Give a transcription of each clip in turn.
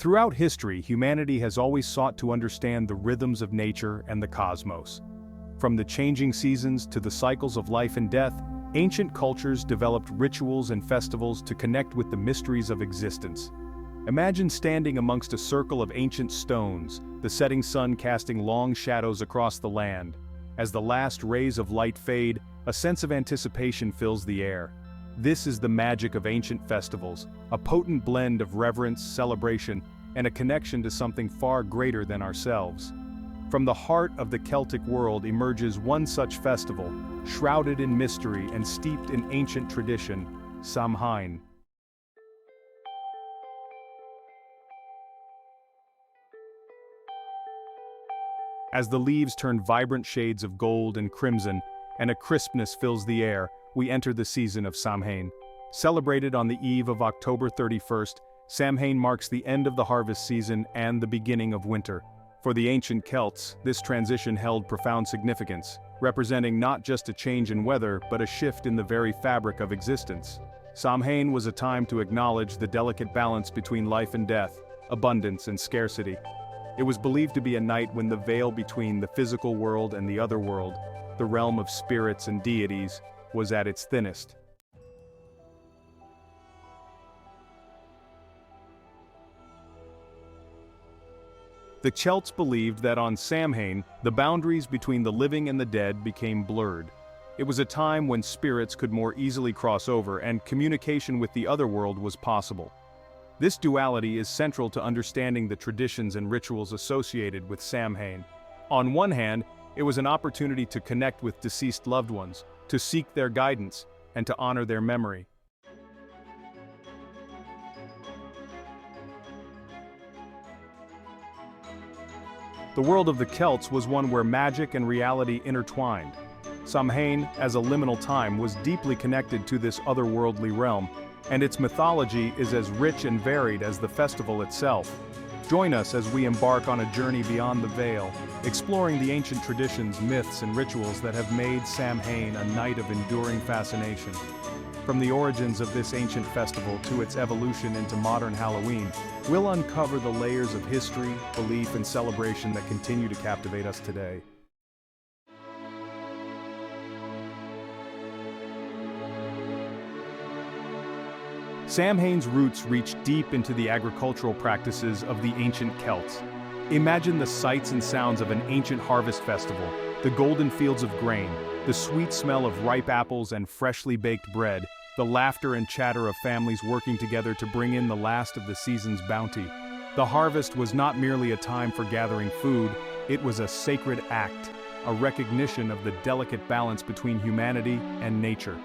Throughout history, humanity has always sought to understand the rhythms of nature and the cosmos. From the changing seasons to the cycles of life and death, ancient cultures developed rituals and festivals to connect with the mysteries of existence. Imagine standing amongst a circle of ancient stones, the setting sun casting long shadows across the land. As the last rays of light fade, a sense of anticipation fills the air. This is the magic of ancient festivals, a potent blend of reverence, celebration, and a connection to something far greater than ourselves. From the heart of the Celtic world emerges one such festival, shrouded in mystery and steeped in ancient tradition, Samhain. As the leaves turn vibrant shades of gold and crimson, and a crispness fills the air, we enter the season of Samhain. Celebrated on the eve of October 31st, Samhain marks the end of the harvest season and the beginning of winter. For the ancient Celts, this transition held profound significance, representing not just a change in weather but a shift in the very fabric of existence. Samhain was a time to acknowledge the delicate balance between life and death, abundance and scarcity. It was believed to be a night when the veil between the physical world and the other world, the realm of spirits and deities, was at its thinnest. The Celts believed that on Samhain, the boundaries between the living and the dead became blurred. It was a time when spirits could more easily cross over and communication with the other world was possible. This duality is central to understanding the traditions and rituals associated with Samhain. On one hand, it was an opportunity to connect with deceased loved ones, to seek their guidance, and to honor their memory. The world of the Celts was one where magic and reality intertwined. Samhain, as a liminal time, was deeply connected to this otherworldly realm, and its mythology is as rich and varied as the festival itself. Join us as we embark on a journey beyond the veil, exploring the ancient traditions, myths, and rituals that have made Samhain a night of enduring fascination. From the origins of this ancient festival to its evolution into modern Halloween, we'll uncover the layers of history, belief, and celebration that continue to captivate us today. Samhain's roots reach deep into the agricultural practices of the ancient Celts. Imagine the sights and sounds of an ancient harvest festival, the golden fields of grain, the sweet smell of ripe apples and freshly baked bread, the laughter and chatter of families working together to bring in the last of the season's bounty. The harvest was not merely a time for gathering food, it was a sacred act, a recognition of the delicate balance between humanity and nature.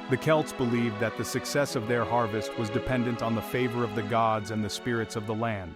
The Celts believed that the success of their harvest was dependent on the favor of the gods and the spirits of the land.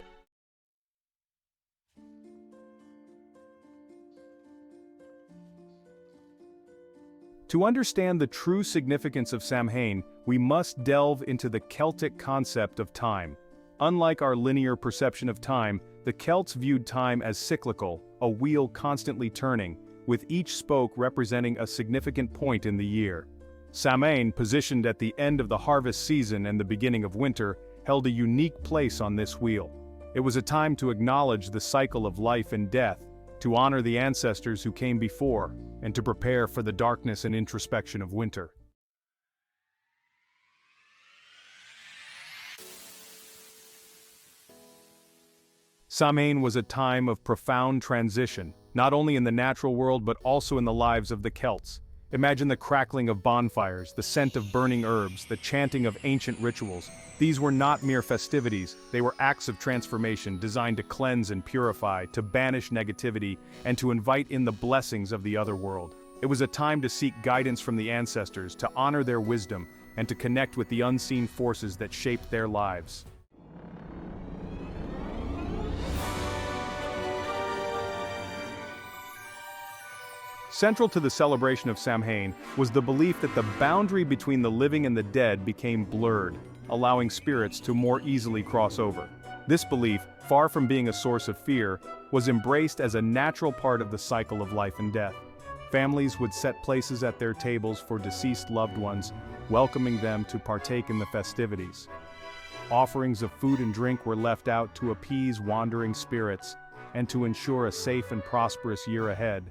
To understand the true significance of Samhain, we must delve into the Celtic concept of time. Unlike our linear perception of time, the Celts viewed time as cyclical, a wheel constantly turning, with each spoke representing a significant point in the year. Samhain, positioned at the end of the harvest season and the beginning of winter, held a unique place on this wheel. It was a time to acknowledge the cycle of life and death, to honor the ancestors who came before, and to prepare for the darkness and introspection of winter. Samhain was a time of profound transition, not only in the natural world but also in the lives of the Celts. Imagine the crackling of bonfires, the scent of burning herbs, the chanting of ancient rituals. These were not mere festivities, they were acts of transformation designed to cleanse and purify, to banish negativity, and to invite in the blessings of the other world. It was a time to seek guidance from the ancestors, to honor their wisdom, and to connect with the unseen forces that shaped their lives. Central to the celebration of Samhain was the belief that the boundary between the living and the dead became blurred, allowing spirits to more easily cross over. This belief, far from being a source of fear, was embraced as a natural part of the cycle of life and death. Families would set places at their tables for deceased loved ones, welcoming them to partake in the festivities. Offerings of food and drink were left out to appease wandering spirits and to ensure a safe and prosperous year ahead.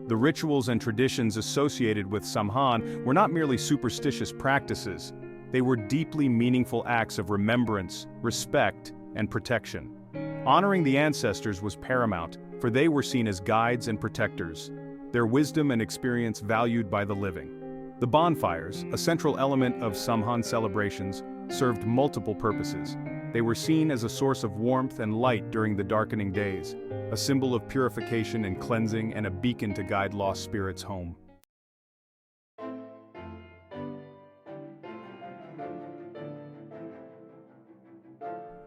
The rituals and traditions associated with Samhain were not merely superstitious practices. They were deeply meaningful acts of remembrance, respect, and protection. Honoring the ancestors was paramount, for they were seen as guides and protectors, their wisdom and experience valued by the living. The bonfires, a central element of Samhain celebrations, served multiple purposes. They were seen as a source of warmth and light during the darkening days, a symbol of purification and cleansing and a beacon to guide lost spirits home.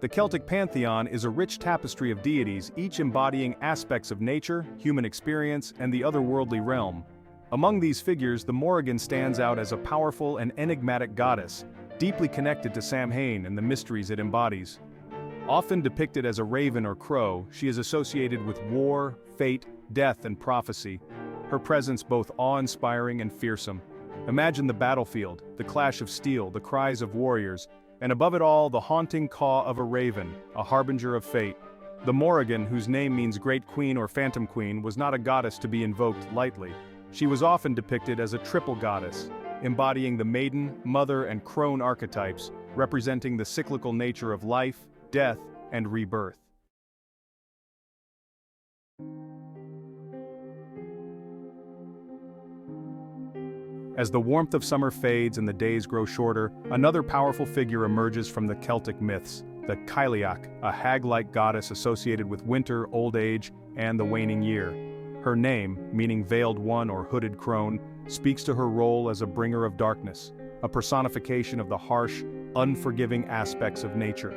The Celtic pantheon is a rich tapestry of deities, each embodying aspects of nature, human experience, and the otherworldly realm. Among these figures, the Morrigan stands out as a powerful and enigmatic goddess, deeply connected to Samhain and the mysteries it embodies. Often depicted as a raven or crow, she is associated with war, fate, death, and prophecy. Her presence both awe-inspiring and fearsome. Imagine the battlefield, the clash of steel, the cries of warriors, and above it all, the haunting caw of a raven, a harbinger of fate. The Morrigan, whose name means Great Queen or Phantom Queen, was not a goddess to be invoked lightly. She was often depicted as a triple goddess, embodying the maiden, mother, and crone archetypes, representing the cyclical nature of life, death, and rebirth. As the warmth of summer fades and the days grow shorter, another powerful figure emerges from the Celtic myths, the Cailleach, a hag-like goddess associated with winter, old age, and the waning year. Her name, meaning veiled one or hooded crone, speaks to her role as a bringer of darkness, a personification of the harsh, unforgiving aspects of nature.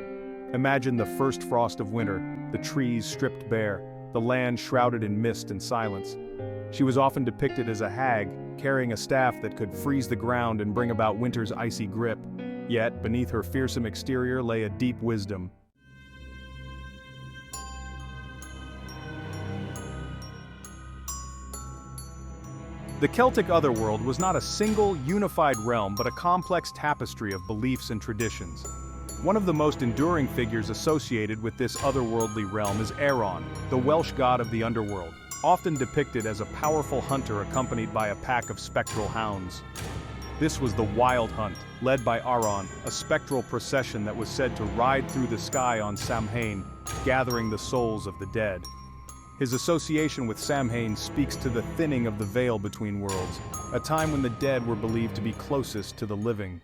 Imagine the first frost of winter, the trees stripped bare, the land shrouded in mist and silence. She was often depicted as a hag, carrying a staff that could freeze the ground and bring about winter's icy grip. Yet, beneath her fearsome exterior lay a deep wisdom. The Celtic otherworld was not a single, unified realm but a complex tapestry of beliefs and traditions. One of the most enduring figures associated with this otherworldly realm is Éireann, the Welsh god of the underworld, often depicted as a powerful hunter accompanied by a pack of spectral hounds. This was the Wild Hunt, led by Aran, a spectral procession that was said to ride through the sky on Samhain, gathering the souls of the dead. His association with Samhain speaks to the thinning of the veil between worlds, a time when the dead were believed to be closest to the living.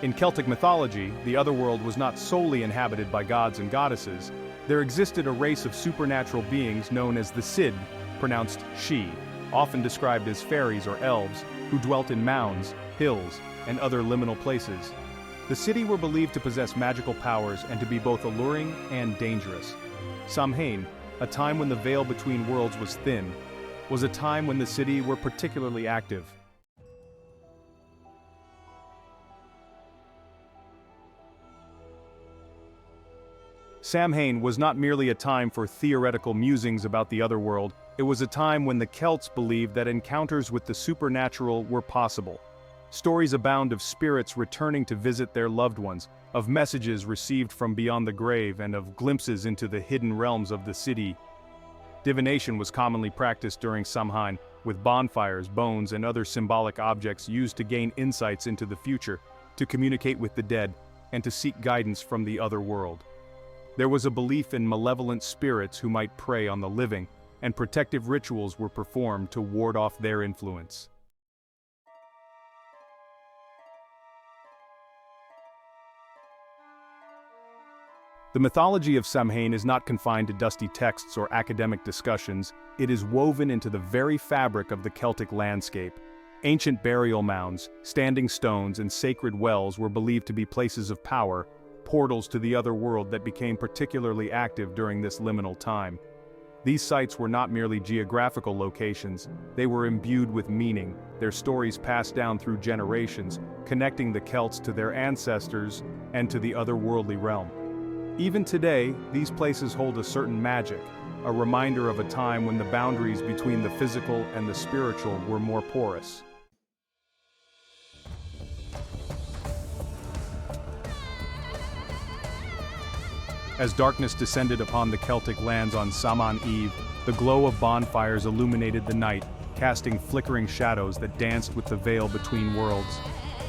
In Celtic mythology, the otherworld was not solely inhabited by gods and goddesses. There existed a race of supernatural beings known as the Cid, pronounced she, often described as fairies or elves, who dwelt in mounds, hills, and other liminal places. The Cidi were believed to possess magical powers and to be both alluring and dangerous. Samhain, a time when the veil between worlds was thin, was a time when the Cidi were particularly active. Samhain was not merely a time for theoretical musings about the otherworld, it was a time when the Celts believed that encounters with the supernatural were possible. Stories abound of spirits returning to visit their loved ones, of messages received from beyond the grave, and of glimpses into the hidden realms of the Cidi. Divination was commonly practiced during Samhain, with bonfires, bones, and other symbolic objects used to gain insights into the future, to communicate with the dead, and to seek guidance from the other world. There was a belief in malevolent spirits who might prey on the living, and protective rituals were performed to ward off their influence. The mythology of Samhain is not confined to dusty texts or academic discussions, it is woven into the very fabric of the Celtic landscape. Ancient burial mounds, standing stones, and sacred wells were believed to be places of power, portals to the other world that became particularly active during this liminal time. These sites were not merely geographical locations, they were imbued with meaning, their stories passed down through generations, connecting the Celts to their ancestors and to the otherworldly realm. Even today, these places hold a certain magic, a reminder of a time when the boundaries between the physical and the spiritual were more porous. As darkness descended upon the Celtic lands on Samhain Eve, the glow of bonfires illuminated the night, casting flickering shadows that danced with the veil between worlds.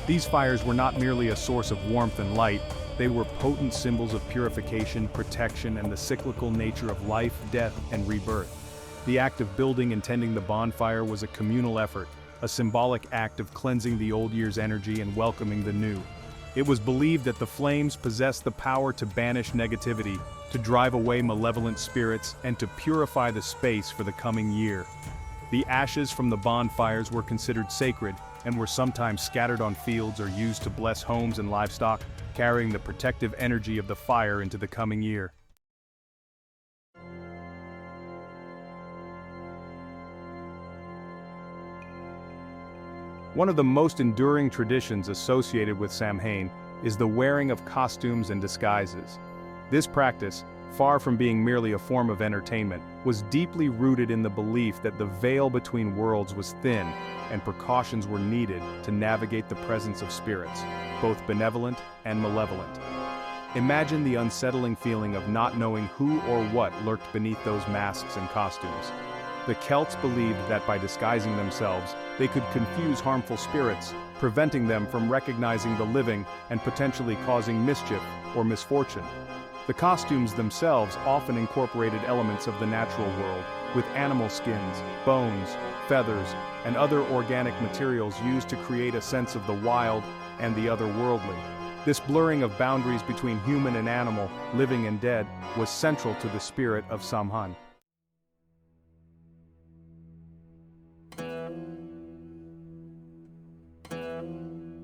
These fires were not merely a source of warmth and light, they were potent symbols of purification, protection, and the cyclical nature of life, death, and rebirth. The act of building and tending the bonfire was a communal effort, a symbolic act of cleansing the old year's energy and welcoming the new. It was believed that the flames possessed the power to banish negativity, to drive away malevolent spirits, and to purify the space for the coming year. The ashes from the bonfires were considered sacred, and were sometimes scattered on fields or used to bless homes and livestock, carrying the protective energy of the fire into the coming year. One of the most enduring traditions associated with Samhain is the wearing of costumes and disguises. This practice, far from being merely a form of entertainment, was deeply rooted in the belief that the veil between worlds was thin and precautions were needed to navigate the presence of spirits, both benevolent and malevolent. Imagine the unsettling feeling of not knowing who or what lurked beneath those masks and costumes. The Celts believed that by disguising themselves, they could confuse harmful spirits, preventing them from recognizing the living and potentially causing mischief or misfortune. The costumes themselves often incorporated elements of the natural world, with animal skins, bones, feathers, and other organic materials used to create a sense of the wild and the otherworldly. This blurring of boundaries between human and animal, living and dead, was central to the spirit of Samhain.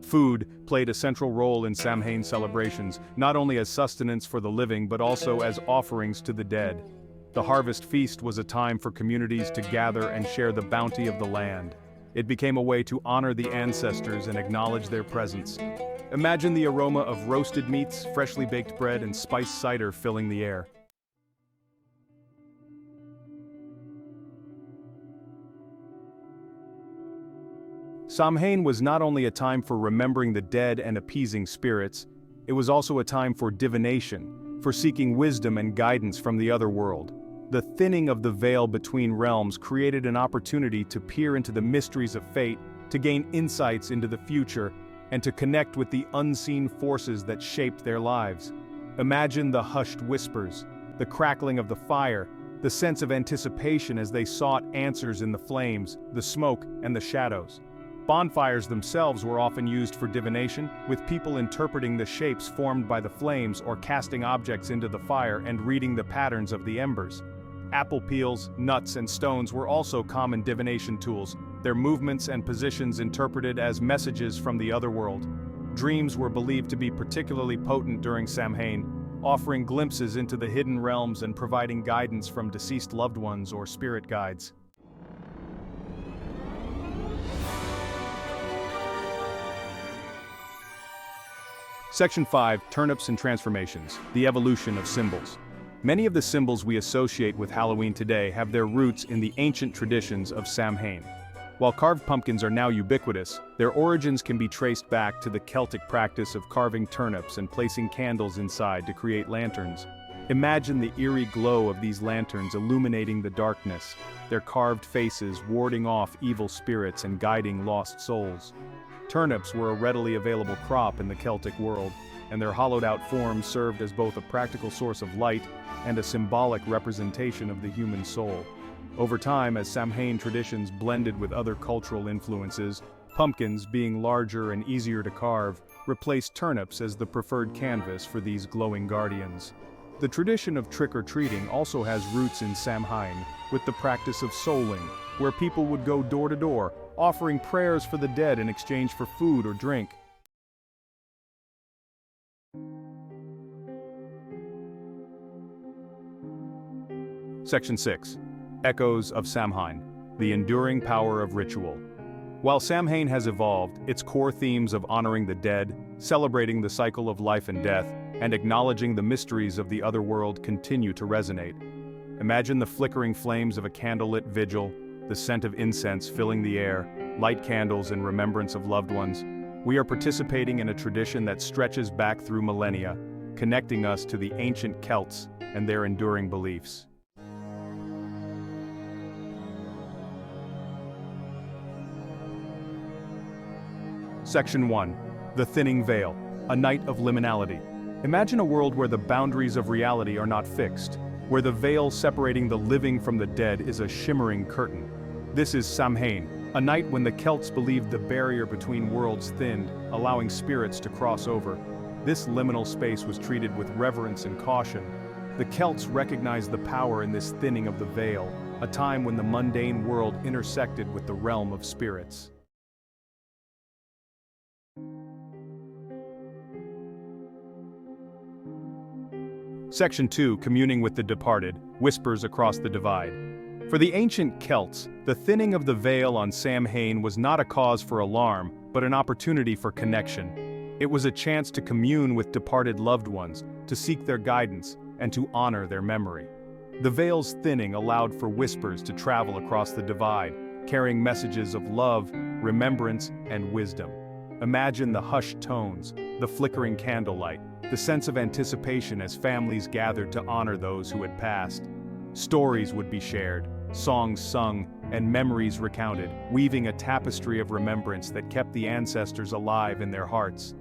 Food played a central role in Samhain celebrations, not only as sustenance for the living but also as offerings to the dead. The harvest feast was a time for communities to gather and share the bounty of the land. It became a way to honor the ancestors and acknowledge their presence. Imagine the aroma of roasted meats, freshly baked bread, and spiced cider filling the air. Samhain was not only a time for remembering the dead and appeasing spirits, it was also a time for divination, for seeking wisdom and guidance from the other world. The thinning of the veil between realms created an opportunity to peer into the mysteries of fate, to gain insights into the future, and to connect with the unseen forces that shaped their lives. Imagine the hushed whispers, the crackling of the fire, the sense of anticipation as they sought answers in the flames, the smoke, and the shadows. Bonfires themselves were often used for divination, with people interpreting the shapes formed by the flames or casting objects into the fire and reading the patterns of the embers. Apple peels, nuts, and stones were also common divination tools, their movements and positions interpreted as messages from the otherworld. Dreams were believed to be particularly potent during Samhain, offering glimpses into the hidden realms and providing guidance from deceased loved ones or spirit guides. Section 5, Turnips and Transformations, the Evolution of Symbols. Many of the symbols we associate with Halloween today have their roots in the ancient traditions of Samhain. While carved pumpkins are now ubiquitous, their origins can be traced back to the Celtic practice of carving turnips and placing candles inside to create lanterns. Imagine the eerie glow of these lanterns illuminating the darkness, their carved faces warding off evil spirits and guiding lost souls. Turnips were a readily available crop in the Celtic world, and their hollowed-out forms served as both a practical source of light and a symbolic representation of the human soul. Over time, as Samhain traditions blended with other cultural influences, pumpkins, being larger and easier to carve, replaced turnips as the preferred canvas for these glowing guardians. The tradition of trick-or-treating also has roots in Samhain, with the practice of souling, where people would go door to door, offering prayers for the dead in exchange for food or drink. Section 6. Echoes of Samhain, the enduring power of ritual. While Samhain has evolved, its core themes of honoring the dead, celebrating the cycle of life and death, and acknowledging the mysteries of the other world continue to resonate. Imagine the flickering flames of a candlelit vigil, the scent of incense filling the air, light candles in remembrance of loved ones. We are participating in a tradition that stretches back through millennia, connecting us to the ancient Celts and their enduring beliefs. Section 1. The Thinning Veil, a Night of Liminality. Imagine a world where the boundaries of reality are not fixed, where the veil separating the living from the dead is a shimmering curtain. This is Samhain, a night when the Celts believed the barrier between worlds thinned, allowing spirits to cross over. This liminal space was treated with reverence and caution. The Celts recognized the power in this thinning of the veil, a time when the mundane world intersected with the realm of spirits. Section 2. Communing with the Departed, Whispers Across the Divide. For the ancient Celts, the thinning of the veil on Samhain was not a cause for alarm, but an opportunity for connection. It was a chance to commune with departed loved ones, to seek their guidance, and to honor their memory. The veil's thinning allowed for whispers to travel across the divide, carrying messages of love, remembrance, and wisdom. Imagine the hushed tones, the flickering candlelight, the sense of anticipation as families gathered to honor those who had passed. Stories would be shared, songs sung, and memories recounted, weaving a tapestry of remembrance that kept the ancestors alive in their hearts.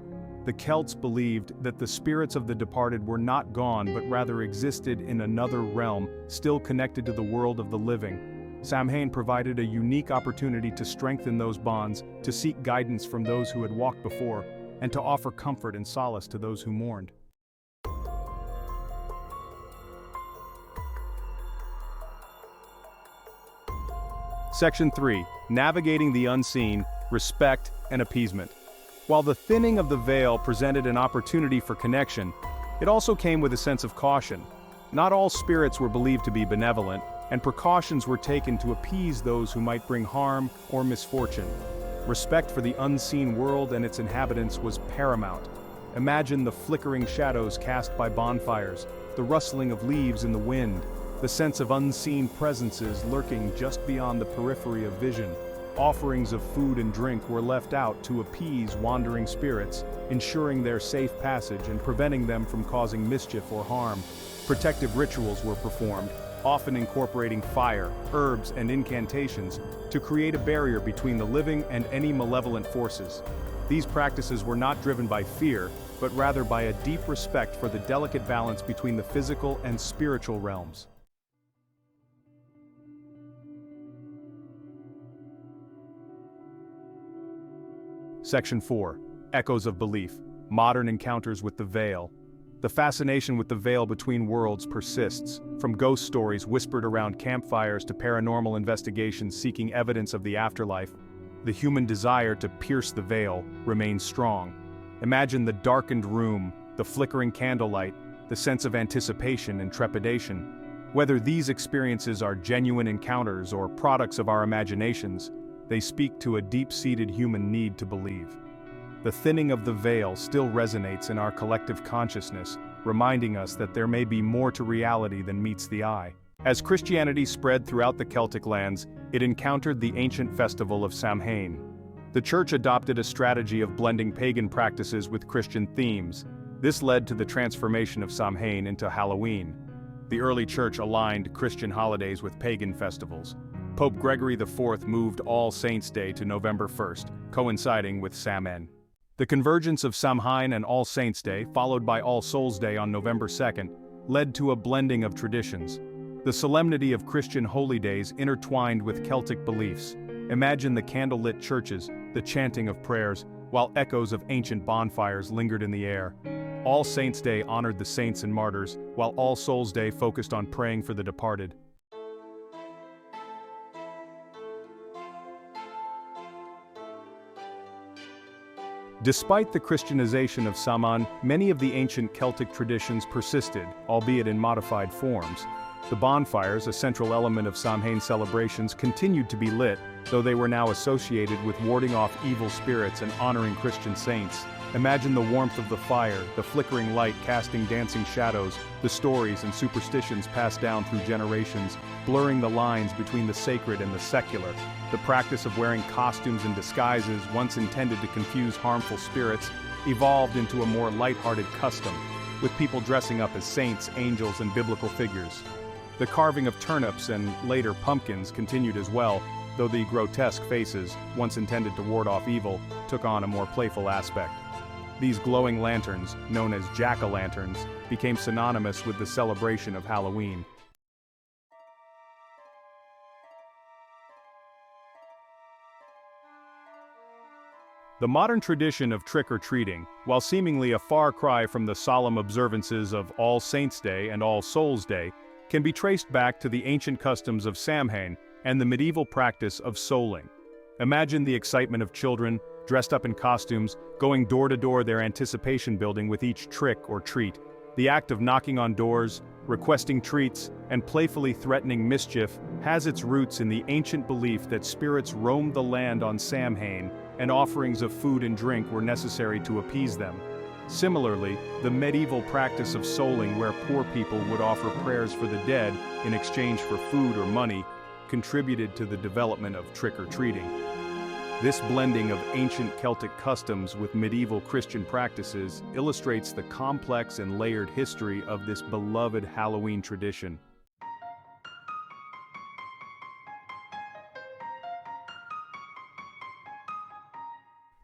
The Celts believed that the spirits of the departed were not gone but rather existed in another realm, still connected to the world of the living. Samhain provided a unique opportunity to strengthen those bonds, to seek guidance from those who had walked before, and to offer comfort and solace to those who mourned. Section 3. Navigating the Unseen, Respect and Appeasement. While the thinning of the veil presented an opportunity for connection, it also came with a sense of caution. Not all spirits were believed to be benevolent, and precautions were taken to appease those who might bring harm or misfortune. Respect for the unseen world and its inhabitants was paramount. Imagine the flickering shadows cast by bonfires, the rustling of leaves in the wind, the sense of unseen presences lurking just beyond the periphery of vision. Offerings of food and drink were left out to appease wandering spirits, ensuring their safe passage and preventing them from causing mischief or harm. Protective rituals were performed, often incorporating fire, herbs, and incantations, to create a barrier between the living and any malevolent forces. These practices were not driven by fear, but rather by a deep respect for the delicate balance between the physical and spiritual realms. Section 4. Echoes of Belief, Modern Encounters with the Veil. The fascination with the veil between worlds persists, from ghost stories whispered around campfires to paranormal investigations seeking evidence of the afterlife. The human desire to pierce the veil remains strong. Imagine the darkened room, the flickering candlelight, the sense of anticipation and trepidation. Whether these experiences are genuine encounters or products of our imaginations, they speak to a deep-seated human need to believe. The thinning of the veil still resonates in our collective consciousness, reminding us that there may be more to reality than meets the eye. As Christianity spread throughout the Celtic lands, it encountered the ancient festival of Samhain. The Church adopted a strategy of blending pagan practices with Christian themes. This led to the transformation of Samhain into Halloween. The early Church aligned Christian holidays with pagan festivals. Pope Gregory IV moved All Saints' Day to November 1st, coinciding with Samhain. The convergence of Samhain and All Saints' Day, followed by All Souls' Day on November 2nd, led to a blending of traditions. The solemnity of Christian holy days intertwined with Celtic beliefs. Imagine the candlelit churches, the chanting of prayers, while echoes of ancient bonfires lingered in the air. All Saints' Day honored the saints and martyrs, while All Souls' Day focused on praying for the departed. Despite the Christianization of Samhain, many of the ancient Celtic traditions persisted, albeit in modified forms. The bonfires, a central element of Samhain celebrations, continued to be lit, though they were now associated with warding off evil spirits and honoring Christian saints. Imagine the warmth of the fire, the flickering light casting dancing shadows, the stories and superstitions passed down through generations, blurring the lines between the sacred and the secular. The practice of wearing costumes and disguises, once intended to confuse harmful spirits, evolved into a more light-hearted custom, with people dressing up as saints, angels, and biblical figures. The carving of turnips and, later, pumpkins continued as well, though the grotesque faces, once intended to ward off evil, took on a more playful aspect. These glowing lanterns, known as jack-o'-lanterns, became synonymous with the celebration of Halloween. The modern tradition of trick-or-treating, while seemingly a far cry from the solemn observances of All Saints' Day and All Souls' Day, can be traced back to the ancient customs of Samhain and the medieval practice of souling. Imagine the excitement of children, dressed up in costumes, going door to door, their anticipation building with each trick or treat. The act of knocking on doors, requesting treats, and playfully threatening mischief has its roots in the ancient belief that spirits roamed the land on Samhain, and offerings of food and drink were necessary to appease them. Similarly, the medieval practice of souling, where poor people would offer prayers for the dead in exchange for food or money, contributed to the development of trick-or-treating. This blending of ancient Celtic customs with medieval Christian practices illustrates the complex and layered history of this beloved Halloween tradition.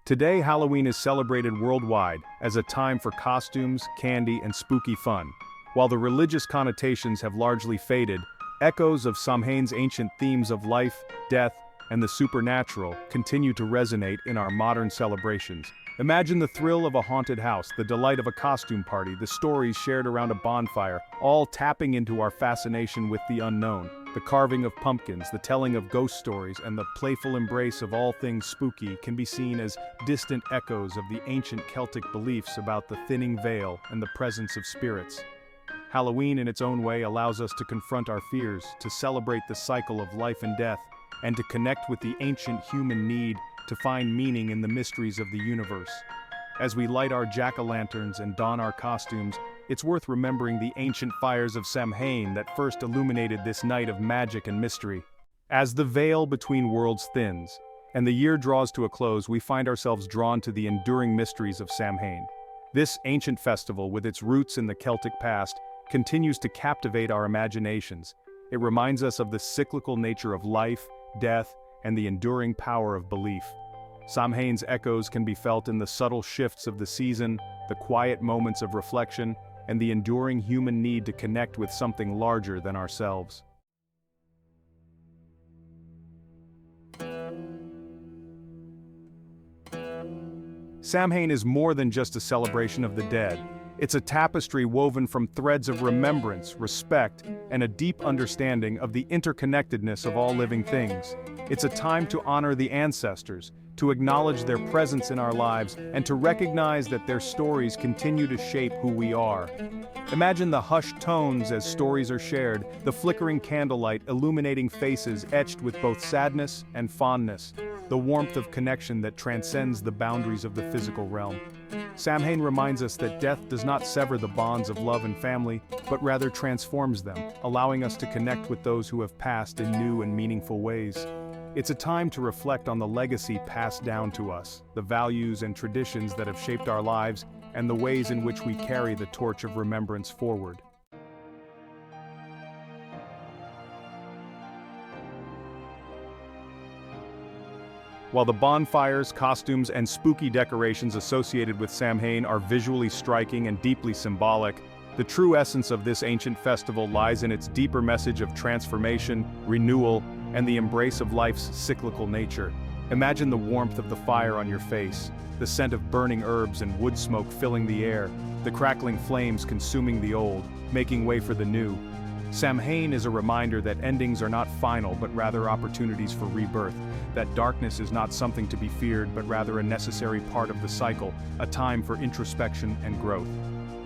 Today, Halloween is celebrated worldwide as a time for costumes, candy, and spooky fun. While the religious connotations have largely faded, echoes of Samhain's ancient themes of life, death, and the supernatural continue to resonate in our modern celebrations. Imagine the thrill of a haunted house, the delight of a costume party, the stories shared around a bonfire, all tapping into our fascination with the unknown. The carving of pumpkins, the telling of ghost stories, and the playful embrace of all things spooky can be seen as distant echoes of the ancient Celtic beliefs about the thinning veil and the presence of spirits. Halloween in its own way allows us to confront our fears, to celebrate the cycle of life and death, and to connect with the ancient human need to find meaning in the mysteries of the universe. As we light our jack-o'-lanterns and don our costumes, it's worth remembering the ancient fires of Samhain that first illuminated this night of magic and mystery. As the veil between worlds thins, and the year draws to a close, we find ourselves drawn to the enduring mysteries of Samhain. This ancient festival, with its roots in the Celtic past, continues to captivate our imaginations. It reminds us of the cyclical nature of life, death, and the enduring power of belief. Samhain's echoes can be felt in the subtle shifts of the season, the quiet moments of reflection, and the enduring human need to connect with something larger than ourselves. Samhain is more than just a celebration of the dead. It's a tapestry woven from threads of remembrance, respect, and a deep understanding of the interconnectedness of all living things. It's a time to honor the ancestors, to acknowledge their presence in our lives, and to recognize that their stories continue to shape who we are. Imagine the hushed tones as stories are shared, the flickering candlelight illuminating faces etched with both sadness and fondness, the warmth of connection that transcends the boundaries of the physical realm. Samhain reminds us that death does not sever the bonds of love and family, but rather transforms them, allowing us to connect with those who have passed in new and meaningful ways. It's a time to reflect on the legacy passed down to us, the values and traditions that have shaped our lives, and the ways in which we carry the torch of remembrance forward. While the bonfires, costumes, and spooky decorations associated with Samhain are visually striking and deeply symbolic, the true essence of this ancient festival lies in its deeper message of transformation, renewal, and the embrace of life's cyclical nature. Imagine the warmth of the fire on your face, the scent of burning herbs and wood smoke filling the air, the crackling flames consuming the old, making way for the new. Samhain is a reminder that endings are not final but rather opportunities for rebirth, that darkness is not something to be feared but rather a necessary part of the cycle, a time for introspection and growth.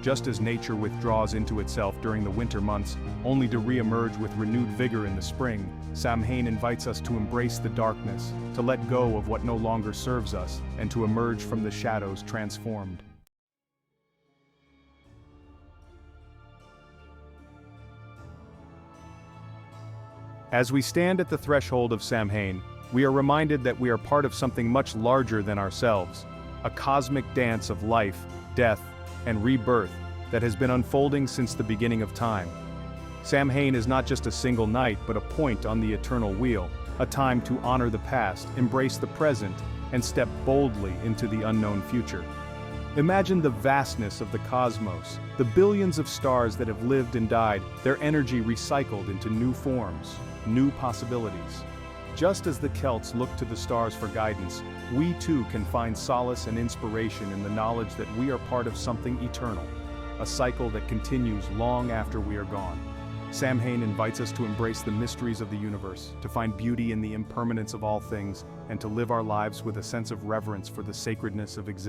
Just as nature withdraws into itself during the winter months, only to re-emerge with renewed vigor in the spring, Samhain invites us to embrace the darkness, to let go of what no longer serves us, and to emerge from the shadows transformed. As we stand at the threshold of Samhain, we are reminded that we are part of something much larger than ourselves, a cosmic dance of life, death, and rebirth that has been unfolding since the beginning of time. Samhain is not just a single night but a point on the eternal wheel, a time to honor the past, embrace the present, and step boldly into the unknown future. Imagine the vastness of the cosmos, the billions of stars that have lived and died, their energy recycled into new forms, new possibilities. Just as the Celts looked to the stars for guidance, we too can find solace and inspiration in the knowledge that we are part of something eternal, a cycle that continues long after we are gone. Samhain invites us to embrace the mysteries of the universe, to find beauty in the impermanence of all things, and to live our lives with a sense of reverence for the sacredness of existence.